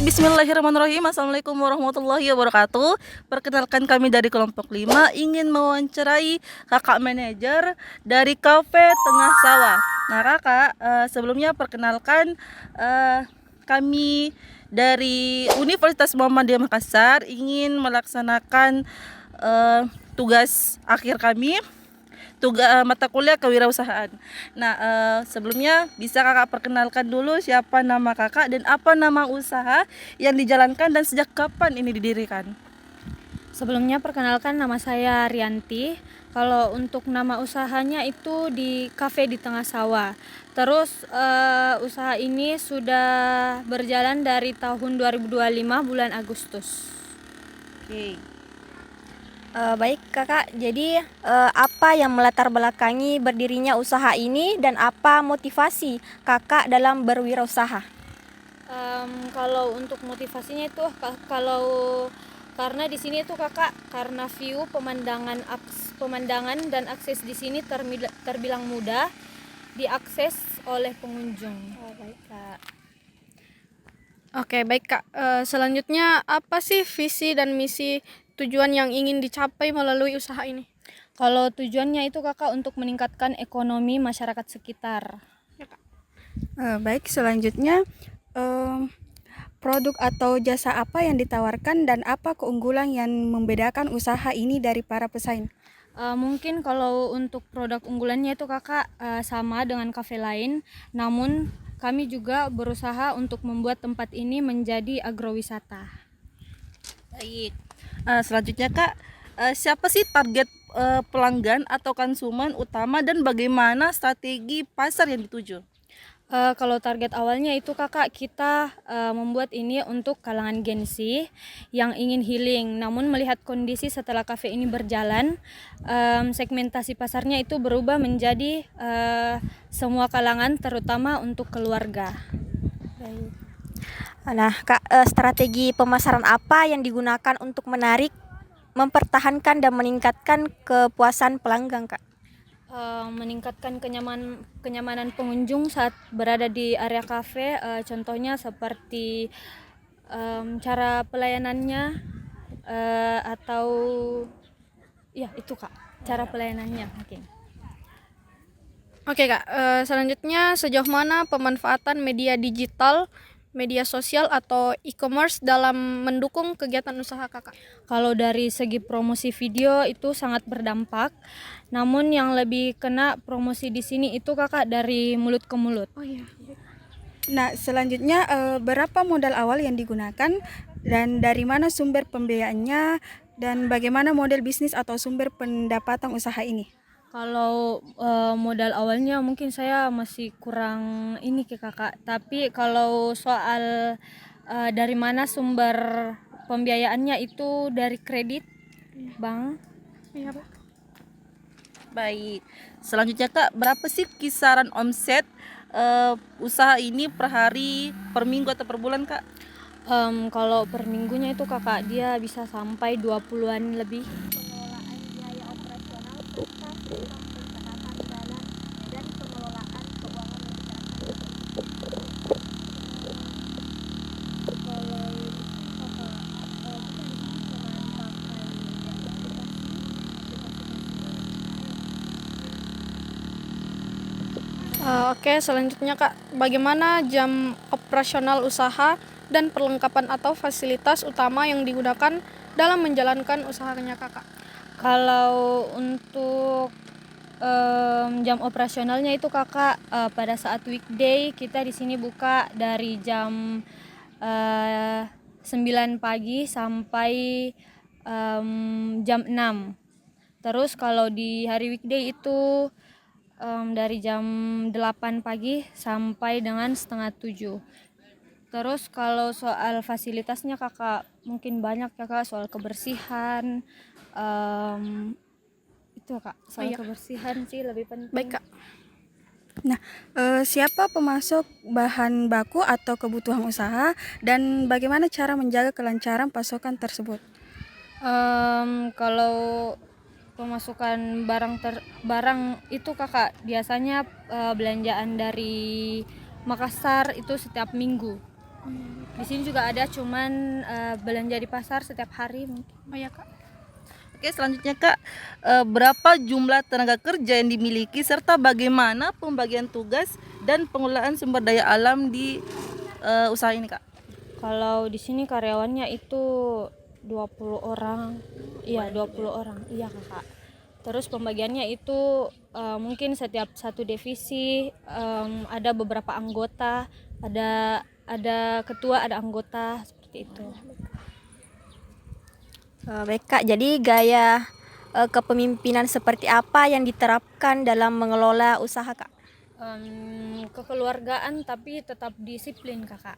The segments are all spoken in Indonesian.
Bismillahirrahmanirrahim. Assalamualaikum warahmatullahi wabarakatuh. Perkenalkan, kami dari kelompok 5 ingin mewawancarai kakak manajer dari kafe Tengah Sawah. Nah kakak, sebelumnya perkenalkan, kami dari Universitas Muhammadiyah Makassar ingin melaksanakan tugas akhir kami, mata kuliah kewirausahaan. Nah, sebelumnya bisa kakak perkenalkan dulu siapa nama kakak dan apa nama usaha yang dijalankan dan sejak kapan ini didirikan? Sebelumnya perkenalkan, nama saya Rianti. Kalau untuk nama usahanya itu di Cafe di Tengah Sawah. Terus usaha ini sudah berjalan dari tahun 2025 bulan Agustus. Oke. Baik kakak, jadi apa yang melatar belakangi berdirinya usaha ini dan apa motivasi kakak dalam berwirausaha? Kalau untuk motivasinya itu karena di sini itu kakak, karena view pemandangan dan akses di sini terbilang mudah diakses oleh pengunjung. Baik kak. Oke, baik Kak. Selanjutnya apa sih visi dan misi tujuan yang ingin dicapai melalui usaha ini? Kalau tujuannya itu kakak untuk meningkatkan ekonomi masyarakat sekitar. Baik, selanjutnya produk atau jasa apa yang ditawarkan dan apa keunggulan yang membedakan usaha ini dari para pesaing? Mungkin kalau untuk produk unggulannya itu kakak sama dengan kafe lain, namun kami juga berusaha untuk membuat tempat ini menjadi agrowisata. Baik. Selanjutnya kak, siapa sih target pelanggan atau konsumen utama dan bagaimana strategi pasar yang dituju? Kalau target awalnya itu kakak, kita membuat ini untuk kalangan Gen Z yang ingin healing. Namun melihat kondisi setelah kafe ini berjalan, segmentasi pasarnya itu berubah menjadi semua kalangan, terutama untuk keluarga. Nah kak, strategi pemasaran apa yang digunakan untuk menarik, mempertahankan dan meningkatkan kepuasan pelanggan kak? Meningkatkan kenyamanan pengunjung saat berada di area kafe, contohnya seperti cara pelayanannya, atau ya itu kak, cara pelayanannya mungkin. Oke Kak, selanjutnya sejauh mana pemanfaatan media digital, media sosial atau e-commerce dalam mendukung kegiatan usaha Kakak? Kalau dari segi promosi video itu sangat berdampak, namun yang lebih kena promosi di sini itu kakak dari mulut ke mulut. Oh iya. Nah, selanjutnya berapa modal awal yang digunakan dan dari mana sumber pembiayaannya dan bagaimana model bisnis atau sumber pendapatan usaha ini? Kalau modal awalnya mungkin saya masih kurang ini ke kakak, tapi kalau soal dari mana sumber pembiayaannya itu dari kredit bank. Iya Pak. Baik. Selanjutnya kak, berapa sih kisaran omset usaha ini per hari, per minggu atau per bulan kak? Kalau per minggunya itu kakak, dia bisa sampai 20-an lebih. Pengelolaan biaya operasional serta sistem pencatatan dana dan pengelolaan keuangan masyarakat. Oke, selanjutnya Kak, bagaimana jam operasional usaha dan perlengkapan atau fasilitas utama yang digunakan dalam menjalankan usahanya Kakak? Kalau untuk jam operasionalnya itu kakak, pada saat weekday kita di sini buka dari jam 9 pagi sampai jam 6. Terus kalau di hari weekday itu dari jam 8 pagi sampai dengan setengah 7. Terus kalau soal fasilitasnya kakak, mungkin banyak ya kak, soal kebersihan, itu kak, soal kebersihan sih lebih penting. Baik Kak. Nah, siapa pemasok bahan baku atau kebutuhan usaha dan bagaimana cara menjaga kelancaran pasokan tersebut? Kalau pemasukan barang itu kakak, biasanya belanjaan dari Makassar itu setiap minggu. Di sini juga ada, cuman belanja di pasar setiap hari mungkin. Oh ya Kak. Oke, selanjutnya Kak, berapa jumlah tenaga kerja yang dimiliki serta bagaimana pembagian tugas dan pengelolaan sumber daya alam di usaha ini Kak? Kalau di sini karyawannya itu 20 orang. Iya, 20 orang. Iya, Kakak. Terus pembagiannya itu mungkin setiap satu divisi ada beberapa anggota, ada ketua, ada anggota seperti itu. Baik Kak, jadi gaya kepemimpinan seperti apa yang diterapkan dalam mengelola usaha Kak? Kekeluargaan tapi tetap disiplin, Kakak.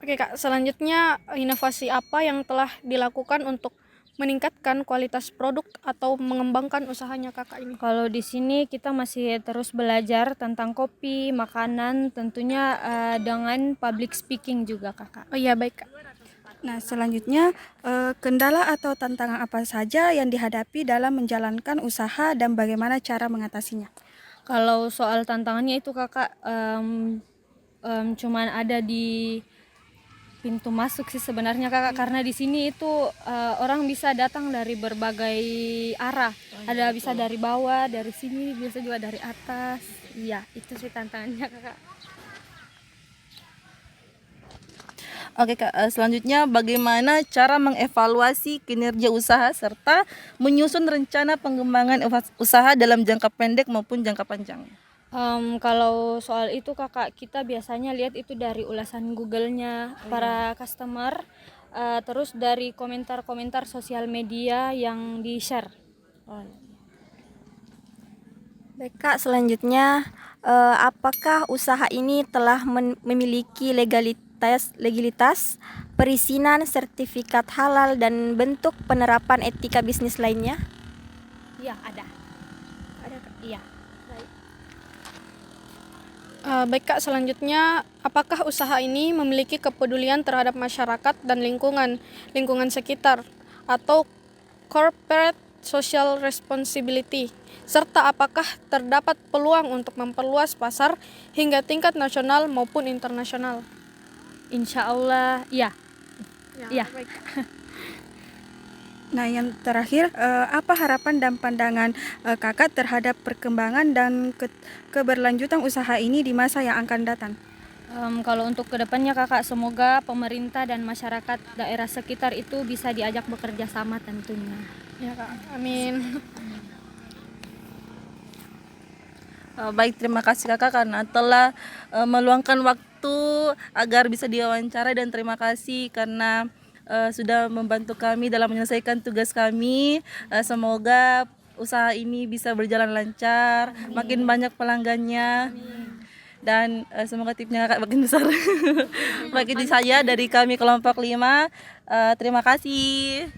Oke Kak, selanjutnya inovasi apa yang telah dilakukan untuk meningkatkan kualitas produk atau mengembangkan usahanya Kakak ini? Kalau di sini kita masih terus belajar tentang kopi, makanan, tentunya dengan public speaking juga, Kakak. Oh iya, baik Kak. Nah, selanjutnya kendala atau tantangan apa saja yang dihadapi dalam menjalankan usaha dan bagaimana cara mengatasinya? Kalau soal tantangannya itu, Kakak, cuman ada di pintu masuk sih sebenarnya, Kakak, karena di sini itu orang bisa datang dari berbagai arah. Ada bisa dari bawah, dari sini, bisa juga dari atas. Iya, itu sih tantangannya, Kakak. Oke Kak, selanjutnya bagaimana cara mengevaluasi kinerja usaha serta menyusun rencana pengembangan usaha dalam jangka pendek maupun jangka panjang? Kalau soal itu, Kakak, kita biasanya lihat itu dari ulasan Google-nya para customer, terus dari komentar-komentar sosial media yang di-share. Baik Kak, selanjutnya apakah usaha ini telah memiliki legalitas, perizinan, sertifikat halal dan bentuk penerapan etika bisnis lainnya? Iya, ada. Ada Kak. Iya. Baik Kak, selanjutnya apakah usaha ini memiliki kepedulian terhadap masyarakat dan lingkungan sekitar atau corporate social responsibility, serta apakah terdapat peluang untuk memperluas pasar hingga tingkat nasional maupun internasional? Insya Allah, iya. Iya. Baik, Kak. Nah, yang terakhir, apa harapan dan pandangan Kakak terhadap perkembangan dan keberlanjutan usaha ini di masa yang akan datang? Kalau untuk kedepannya, Kakak, semoga pemerintah dan masyarakat daerah sekitar itu bisa diajak bekerja sama tentunya. Ya Kak, amin. Baik, terima kasih Kakak karena telah meluangkan waktu agar bisa diwawancara, dan terima kasih karena sudah membantu kami dalam menyelesaikan tugas kami. Semoga usaha ini bisa berjalan lancar, makin banyak pelanggannya. Dan semoga tipnya Kakak makin besar. Baik, itu saya dari kami kelompok 5. Terima kasih.